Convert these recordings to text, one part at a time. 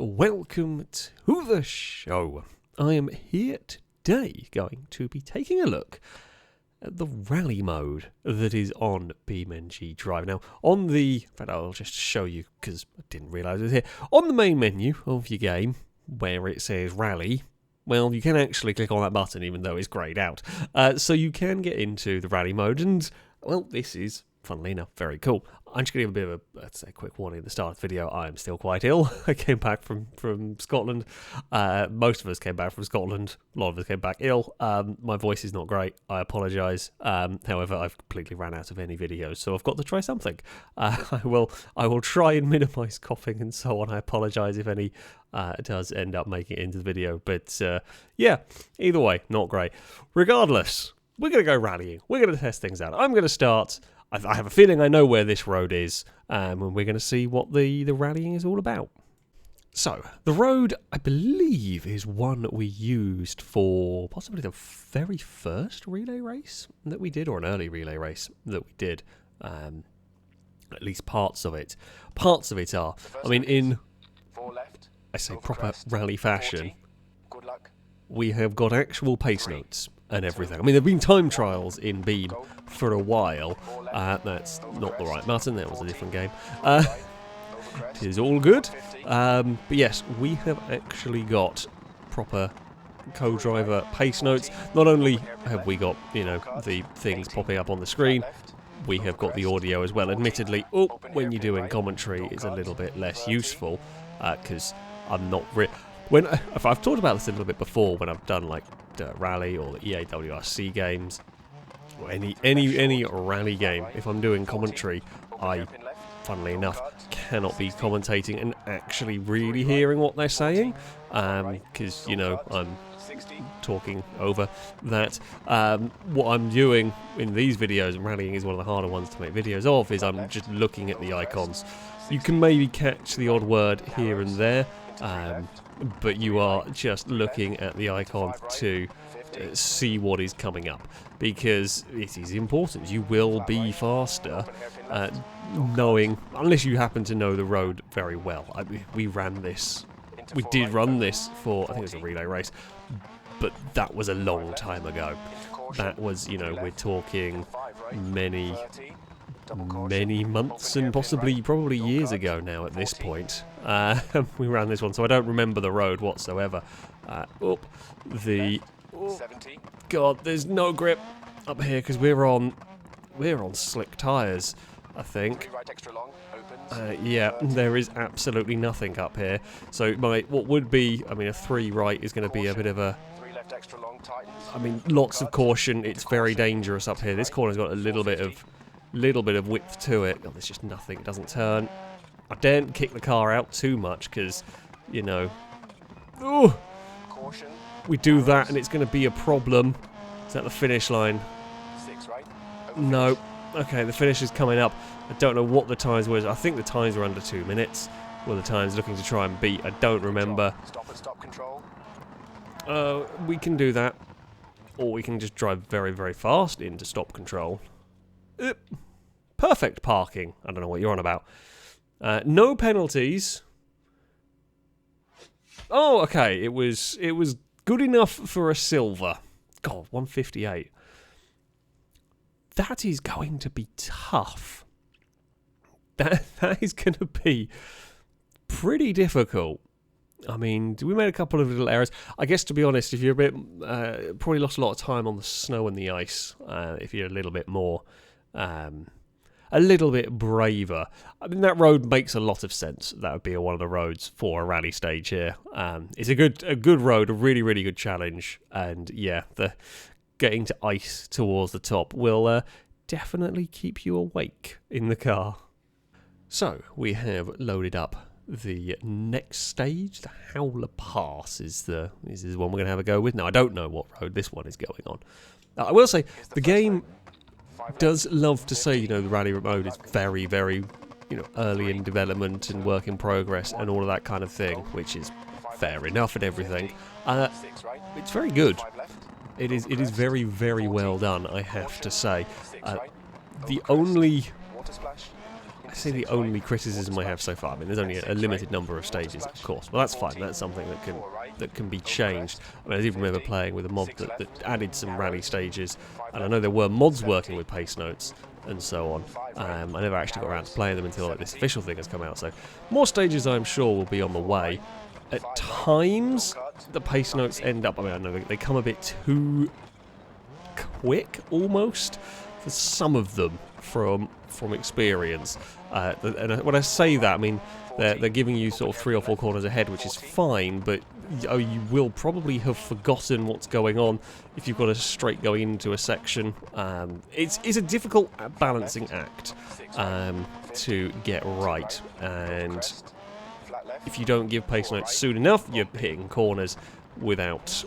welcome to the show. I am here today going to be taking a look at the rally mode that is on BeamNG Drive. Now, in fact, I'll just show you because I didn't realise it was here. On the main menu of your game, where it says rally, well, you can actually click on that button even though it's greyed out. So you can get into the rally mode and, well, this is, funnily enough, very cool. I'm just going to give a bit of let's say, quick warning at the start of the video. I am still quite ill. I came back from Scotland. Most of us came back from Scotland. A lot of us came back ill. My voice is not great. I apologise. However, I've completely ran out of any videos, so I've got to try something. I will try and minimise coughing and so on. I apologise if any does end up making it into the video. But yeah, either way, not great. Regardless, we're going to go rallying. We're going to test things out. I'm going to start. I have a feeling I know where this road is, and we're going to see what the rallying is all about. So, the road, I believe, is one that we used for possibly the very first relay race that we did, or an early relay race that we did. At least parts of it. Parts of it are, I mean, in, I say, proper rally fashion, we have got actual pace notes and everything. I mean, there have been time trials in Beam for a while. That's not the right button, that was a different game. It is all good. But yes, we have actually got proper co-driver pace notes. Not only have we got, you know, the things popping up on the screen, we have got the audio as well. Admittedly, when you're doing commentary, it's a little bit less useful, because I'm not if I've talked about this a little bit before when I've done like Dirt Rally or the EAWRC games, or any rally game, if I'm doing commentary, I, funnily enough, cannot be commentating and actually really hearing what they're saying, because, you know, I'm talking over that. What I'm doing in these videos, and rallying is one of the harder ones to make videos of, is I'm just looking at the icons. You can maybe catch the odd word here and there, but you are just looking at the icon to see what is coming up, because it is important. You will be faster knowing, unless you happen to know the road very well. We did run this for, I think it was a relay race, but that was a long time ago. That was, you know, we're talking many months and probably years ago now at this point. We ran this one, so I don't remember the road whatsoever. God, there's no grip up here because we're on slick tyres, I think. Yeah, there is absolutely nothing up here. So what would be, I mean, a 3 right is going to be a bit of a, I mean, lots of caution. It's very dangerous up here. This corner's got a little bit of width to it. Oh, there's just nothing. It doesn't turn. I daren't kick the car out too much because, you know, we do that and it's going to be a problem. Is that the finish line? No. Okay, the finish is coming up. I don't know what the times were. I think the times were under 2 minutes. Were the times looking to try and beat? I don't remember. We can do that, or we can just drive very, very fast into stop control. Perfect parking. I don't know what you're on about. No penalties. Oh, okay. It was good enough for a silver. God, 158. That is going to be tough. That is going to be pretty difficult. I mean, we made a couple of little errors. I guess, to be honest, if you're a bit, probably lost a lot of time on the snow and the ice. If you're a little bit more, a little bit braver. I mean, that road makes a lot of sense. That would be one of the roads for a rally stage here. It's a good road, a really, really good challenge. And yeah, the getting to ice towards the top will definitely keep you awake in the car. So we have loaded up the next stage. The Howler Pass is the one we're going to have a go with. Now, I don't know what road this one is going on. I will say the game does love to say, you know, the rally mode is very, very, you know, early in development and work in progress and all of that kind of thing, which is fair enough and everything. It's very good. It is very, very well done, I have to say. The only say the only criticism I have so far. I mean, there's only a limited number of stages, of course, but that's fine. That's something that can be changed. I mean, I do remember playing with a mod that added some rally stages, and I know there were mods working with pace notes and so on. I never actually got around to playing them until this official thing has come out. So more stages, I'm sure, will be on the way. At times, the pace notes end up. I mean, I know they come a bit too quick, almost, for some of them from experience. And when I say that, I mean they're giving you sort of 3 or 4 corners ahead, which is fine, but you will probably have forgotten what's going on if you've got a straight going into a section. It's a difficult balancing act to get right, and if you don't give pace notes soon enough, you're hitting corners without,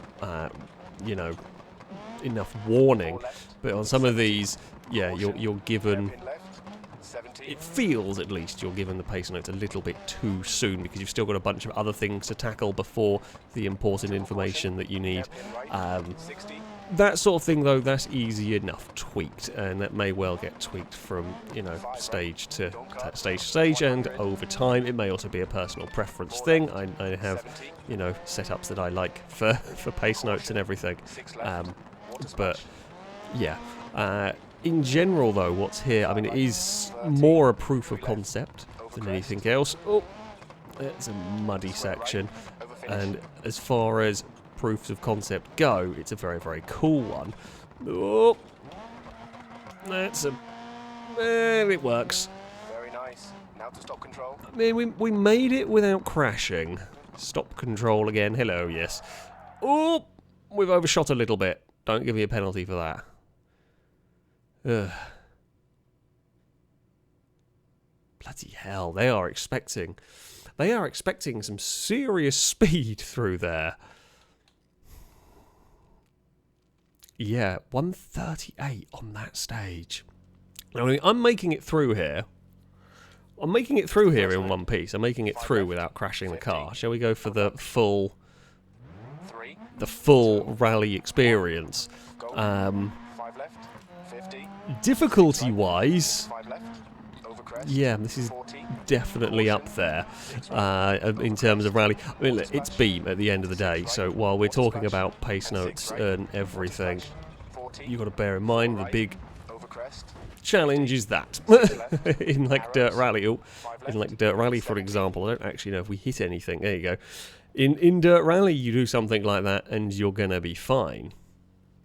you know, enough warning. But on some of these, yeah, you're given. It feels, at least, you're given the pace notes a little bit too soon because you've still got a bunch of other things to tackle before the important information that you need. That sort of thing, though, that's easy enough tweaked, and that may well get tweaked from, you know, stage to stage, and over time. It may also be a personal preference thing. I have, you know, setups that I like for pace notes and everything. But yeah. In general, though, what's here, I mean, it is more a proof of concept than anything else. Oh, it's a muddy section. And as far as proofs of concept go, it's a very, very cool one. Oh, that's a... it works. Very nice. Now to stop control. I mean, we made it without crashing. Stop control again. Hello, yes. Oh, we've overshot a little bit. Don't give me a penalty for that. Ugh. Bloody hell, they are expecting some serious speed through there. Yeah, 138 on that stage. I mean, I'm making it through here. I'm making it through here in one piece. I'm making it through without crashing the car. Shall we go for the full rally experience? Difficulty-wise, yeah, this is definitely up there in terms of rally. I mean, look, it's Beam at the end of the day, so while we're talking about pace notes and everything, you've got to bear in mind the big challenge is that. in like Dirt Rally, for example, I don't actually know if we hit anything. There you go. In Dirt Rally, you do something like that and you're going to be fine.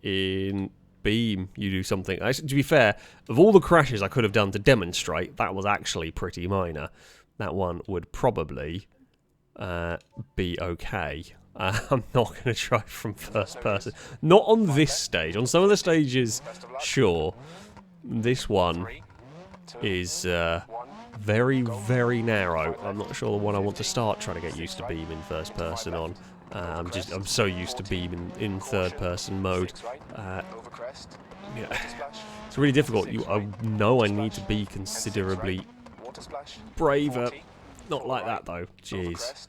In Beam, you do something. Actually, to be fair, of all the crashes I could have done to demonstrate, that was actually pretty minor. That one would probably be okay. I'm not going to try from first person. Not on this stage. On some of the stages, sure. This one is very, very narrow. I'm not sure the one I want to start trying to get used to Beam in first person on. I'm so used to Beam in third person mode. Yeah, it's really difficult. I know I need to be considerably braver. Not like that though. Jeez.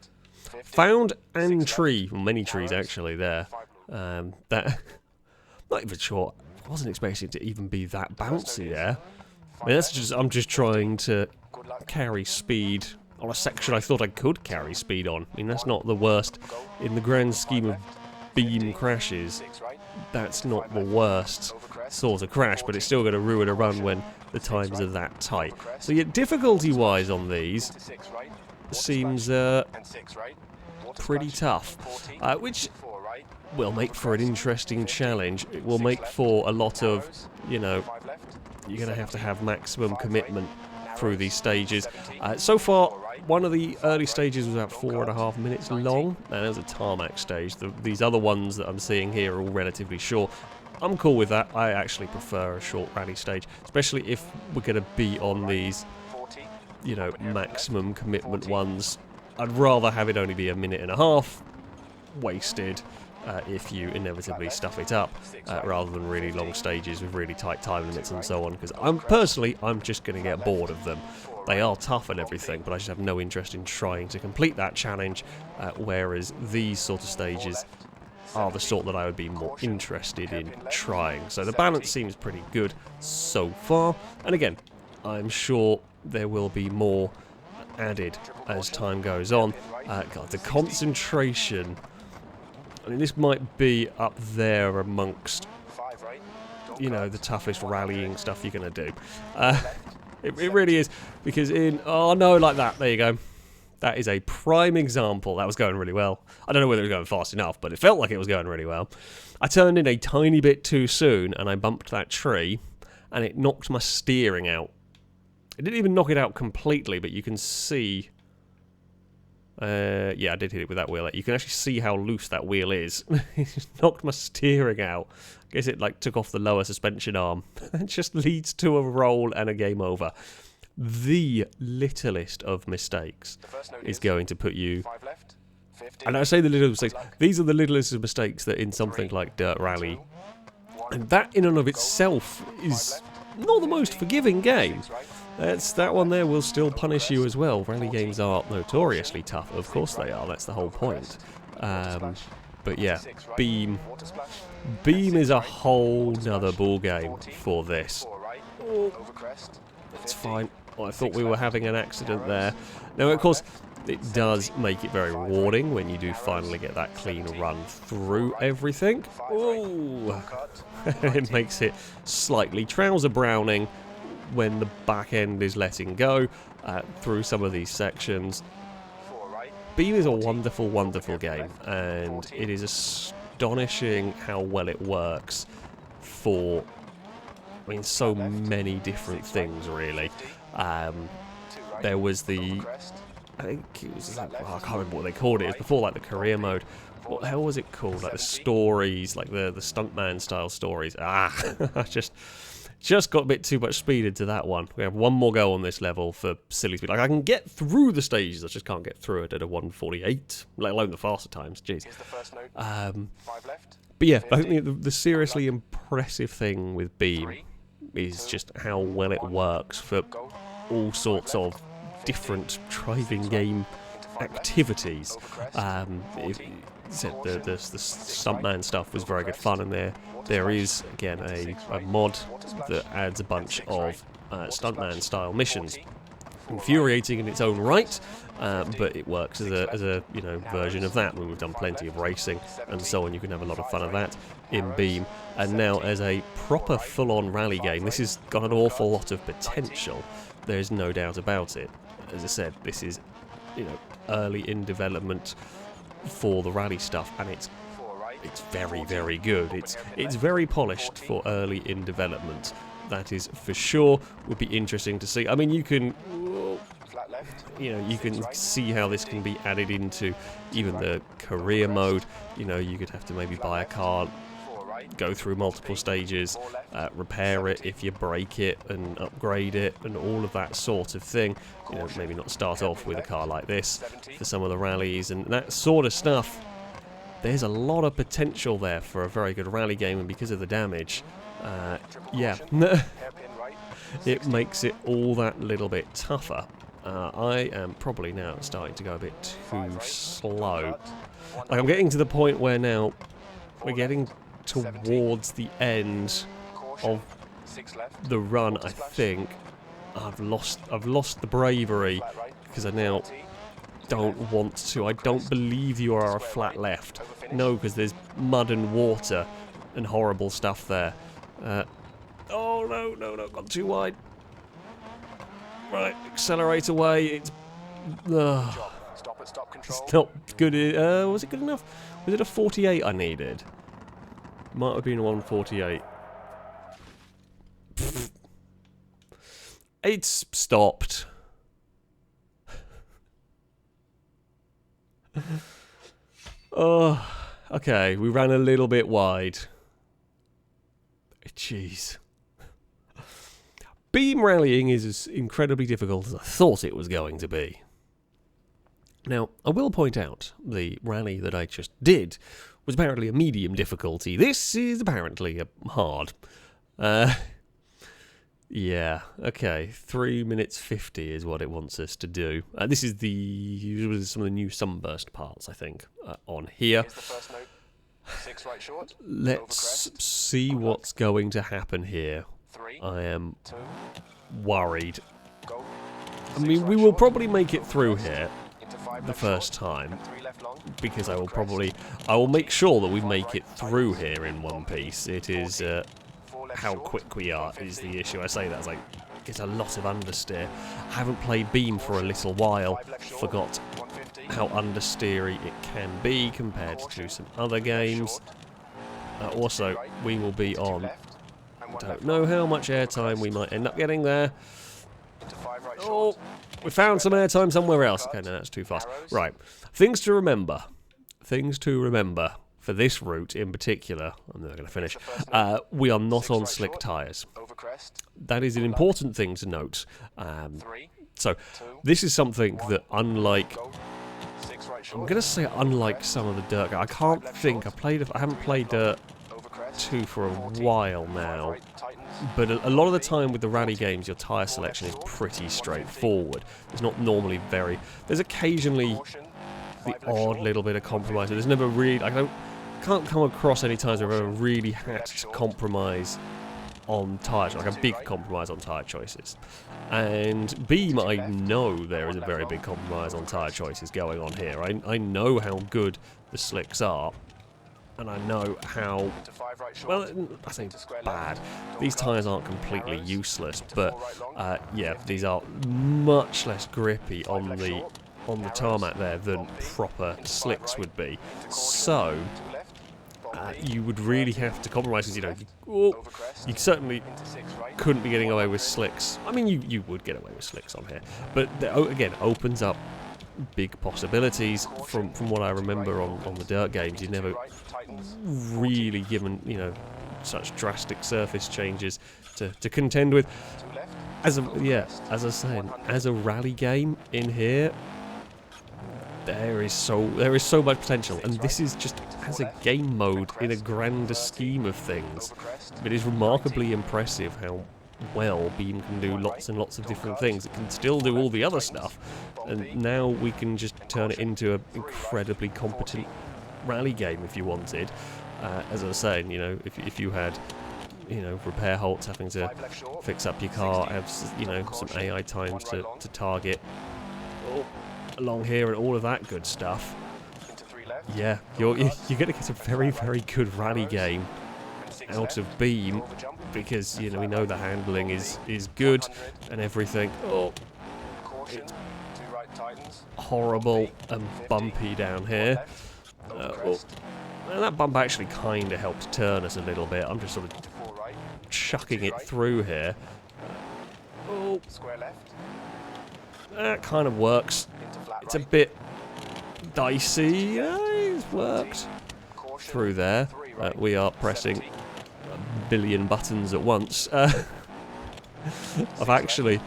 Found and tree. Well, many trees actually there. That not even sure. I wasn't expecting it to even be that bouncy there. I mean, I'm just trying to carry speed on a section I thought I could carry speed on. I mean, that's not the worst in the grand scheme of Beam crashes. That's not the worst sort of crash, but it's still going to ruin a run when the times are that tight. So yeah, difficulty-wise on these seems pretty tough, which will make for an interesting challenge. It will make for a lot of, you know, you're going to have maximum commitment through these stages. So far, one of the early stages was about 4.5 minutes long, and there's a tarmac stage. These other ones that I'm seeing here are all relatively short. I'm cool with that. I actually prefer a short rally stage, especially if we're going to be on these, you know, maximum commitment ones. I'd rather have it only be 1.5 minutes wasted if you inevitably stuff it up, rather than really long stages with really tight time limits and so on, because I'm just going to get bored of them. They are tough and everything, but I just have no interest in trying to complete that challenge, whereas these sort of stages are the sort that I would be more interested in trying. So the balance seems pretty good so far, and again, I'm sure there will be more added as time goes on. God, the concentration. I mean, this might be up there amongst, you know, the toughest rallying stuff you're going to do. It really is, because oh no, like that, there you go. That is a prime example. That was going really well. I don't know whether it was going fast enough, but it felt like it was going really well. I turned in a tiny bit too soon, and I bumped that tree, and it knocked my steering out. It didn't even knock it out completely, but you can see... yeah, I did hit it with that wheel. You can actually see how loose that wheel is. It just knocked my steering out. I guess it like took off the lower suspension arm. That just leads to a roll and a game over. The littlest of mistakes is going to put you... And I say the littlest mistakes. These are the littlest of mistakes that in something like Dirt Rally. And that in and of itself is not the most forgiving game. That one there will still punish you as well. Rally games are notoriously tough. Of course they are. That's the whole point. But yeah, Beam is a whole nother ball game for this. Oh, it's fine. Oh, I thought we were having an accident there. Now, of course, it does make it very rewarding when you do finally get that clean run through everything. Ooh. It makes it slightly trouser browning when the back end is letting go through some of these sections. Beam is a wonderful, wonderful game, and it is astonishing how well it works for, I mean, so many different things, really. There was the, I think it was, I can't remember what they called it. It was before like the career mode. What the hell was it called? Like the stories, like the stuntman style stories. I just got a bit too much speed into that one. We have one more go on this level for silly speed. Like I can get through the stages, I just can't get through it at a 148, let alone the faster times. Jeez. But yeah, I think the seriously impressive thing with Beam is just how well it works for all sorts of different driving game activities. The stuntman stuff was very good fun, and there is again a mod that adds a bunch of stuntman style missions. Infuriating in its own right, but it works as a version of that. We've done plenty of racing and so on. You can have a lot of fun of that in Beam. And now as a proper full-on rally game, this has got an awful lot of potential. There's no doubt about it. As I said, this is early in development for the rally stuff, and it's very, very good. It's very polished for early in development. That is for sure. Would be interesting to see. I mean, you can see how this can be added into even the career mode. You could have to maybe buy a car, go through multiple stages, repair it if you break it, and upgrade it, and all of that sort of thing. Maybe not start off with a car like this for some of the rallies and that sort of stuff. There's a lot of potential there for a very good rally game, and because of the damage, yeah, it makes it all that little bit tougher. I am probably now starting to go a bit too slow. Like, I'm getting to the point where now we're getting towards the end of the run. I think I've lost the bravery, because I now don't want to. I don't believe you are a flat left. No, because there's mud and water and horrible stuff there. Oh no, gone too wide. Right, accelerate away. It's not good. Was it good enough? Was it a 48 I needed? Might have been a 148. It's stopped. Oh, okay, we ran a little bit wide. Jeez. Beam rallying is as incredibly difficult as I thought it was going to be. Now, I will point out, the rally that I just did was apparently a medium difficulty. This is apparently a hard. Yeah, okay, 3 minutes 50 is what it wants us to do. This is some of the new sunburst parts, I think, on here. Let's see what's going to happen here. I am worried. I mean, we will probably make it through here the first time, because I will make sure that we make it through here in one piece. It is how quick we are is the issue. I say that as like it's a lot of understeer. I haven't played Beam for a little while. Forgot how understeery it can be compared to some other games. Also, we will be on. Don't know how much airtime we might end up getting there. Oh, we found some airtime somewhere else. Okay, no, that's too fast. Right, things to remember. Things to remember for this route in particular. I'm never going to finish. We are not on slick tyres. That is an important thing to note. So this is something that, unlike, I'm going to say unlike some of the dirt. I can't think. I haven't played Dirt 2 for a while now. But a lot of the time with the rally games, your tyre selection is pretty straightforward. There's not normally there's occasionally the odd little bit of compromise. There's never really, can't come across any times where I've ever really had to compromise on tyres, like a big compromise on tyre choices. And Beam, I know there is a very big compromise on tyre choices going on here. I know how good the slicks are. And I know how, well, I say bad. These tyres aren't completely useless, but yeah, these are much less grippy on the tarmac there than proper slicks would be. So you would really have to compromise, because you certainly couldn't be getting away with slicks. I mean, you would get away with slicks on here, but again, opens up big possibilities. From what I remember on the dirt games, you never really given such drastic surface changes to contend with. As I was saying, as a rally game in here, there is so much potential, and this is just as a game mode in a grander scheme of things. It is remarkably impressive how well Beam can do lots and lots of different things. It can still do all the other stuff, and now we can just turn it into an incredibly competent rally game if you wanted. As I was saying, if you had repair halts, having to fix up your car, have some AI times to target along here and all of that good stuff. Yeah, you're going to get a very, very good rally game out of Beam, because we know the handling is good and everything. It's horrible and bumpy down here. And that bump actually kind of helped turn us a little bit. I'm just sort of chucking it through here. That kind of works. It's a bit dicey. It's worked through there. We are pressing a billion buttons at once. I've actually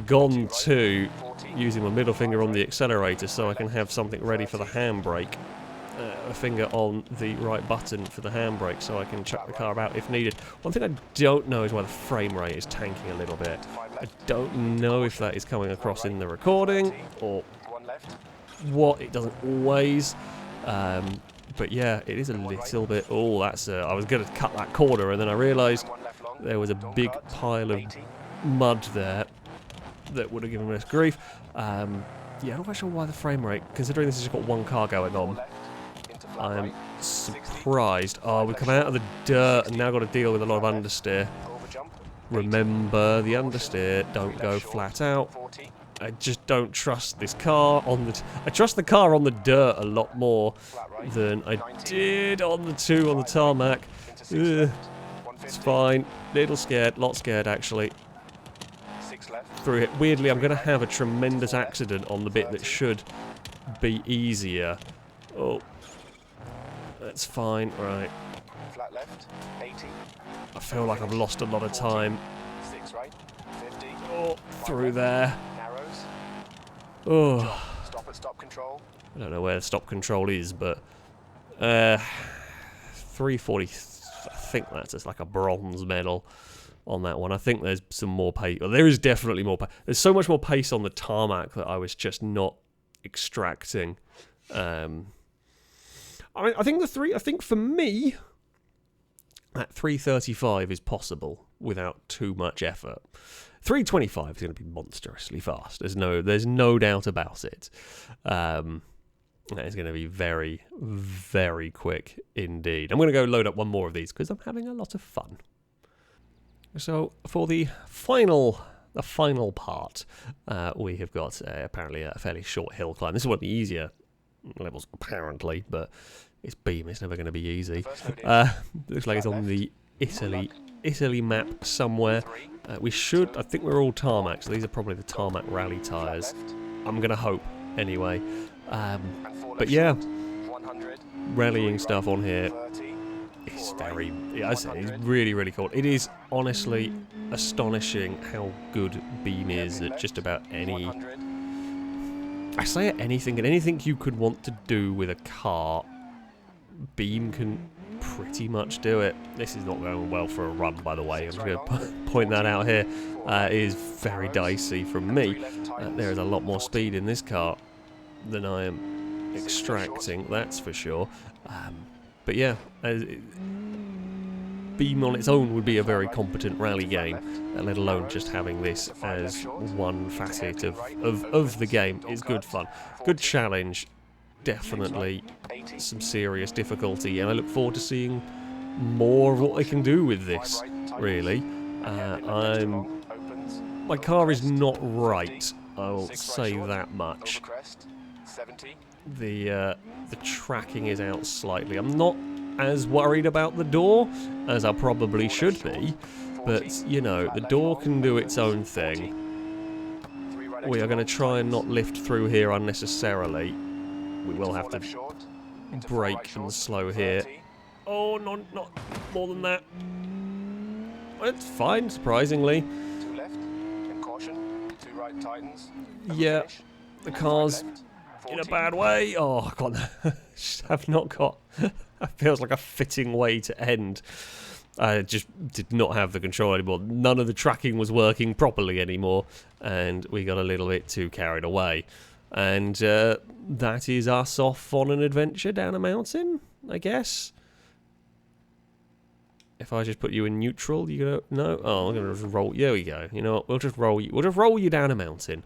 gone to using my middle finger on the accelerator so I can have something ready for the handbrake. A finger on the right button for the handbrake so I can chuck the car about if needed. One thing I don't know is why the frame rate is tanking a little bit. I don't know if that is coming across in the recording or what. It doesn't always. But yeah, it is a little bit. I was going to cut that corner, and then I realised there was a big pile of mud there that would have given us grief. Yeah, I'm not quite sure why the frame rate, considering this has just got one car going on. I'm surprised. We've come out of the dirt and now got to deal with a lot of understeer. Remember, the understeer don't go flat out. I just don't trust this car I trust the car on the dirt a lot more than I did on the tarmac. It's fine. Little scared, lot scared actually. Through it. Weirdly, I'm going to have a tremendous accident on the bit that should be easier. That's fine. Right. Flat left, 80. I feel like I've lost a lot of time. 6 right, 50. Through there. Narrows. Stop at stop control. I don't know where the stop control is, but 340. I think that's just like a bronze medal on that one. I think there's some more pace. Well, there is definitely more pace. There's so much more pace on the tarmac that I was just not extracting. I think for me, at 335 is possible without too much effort. 325 is going to be monstrously fast. There's no doubt about it. That is going to be very, very quick indeed. I'm going to go load up one more of these because I'm having a lot of fun. So for the final part, we have got apparently a fairly short hill climb. This is one of the easier levels apparently, but it's Beam. It's never going to be easy. Looks like it's on the Italy map somewhere. I think we're all tarmac, so these are probably the tarmac rally tyres. I'm going to hope anyway. But yeah, rallying stuff on here is it's really, really cool. It is honestly astonishing how good Beam is at just about any... I say at anything, and anything you could want to do with a car, Beam can pretty much do it. This is not going well for a run, by the way. I'm just going to point that out here. It is very dicey from me. There is a lot more speed in this car than I am extracting, that's for sure. But yeah, Beam on its own would be a very competent rally game, let alone just having this as one facet of the game. Is good fun, good challenge, definitely some serious difficulty, and I look forward to seeing more of what they can do with this, really. My car is not right, I'll say that much. The tracking is out slightly. I'm not as worried about the door as I probably should be, but you know, the door can do its own thing. We are going to try and not lift through here unnecessarily. We will have to brake and slow here. Oh, not more than that. It's fine, surprisingly. Yeah, the car's in a bad way. Oh, God, I've not got... That feels like a fitting way to end. I just did not have the control anymore. None of the tracking was working properly anymore, and we got a little bit too carried away. And that is us off on an adventure down a mountain, I guess. If I just put you in neutral, you gonna no? Oh, I'm gonna just roll. There we go. You know what? We'll just roll you. We'll just roll you down a mountain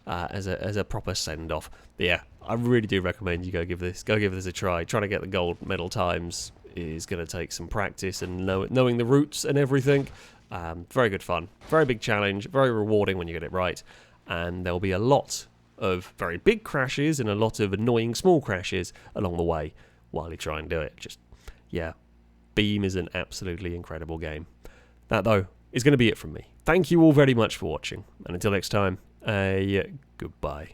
as a proper send off. But yeah, I really do recommend you go give this a try. Trying to get the gold medal times is gonna take some practice and knowing the routes and everything. Very good fun, very big challenge, very rewarding when you get it right. And there'll be a lot of very big crashes and a lot of annoying small crashes along the way while you try and do it. Just yeah. Beam is an absolutely incredible game. That, though, is going to be it from me. Thank you all very much for watching, and until next time, goodbye.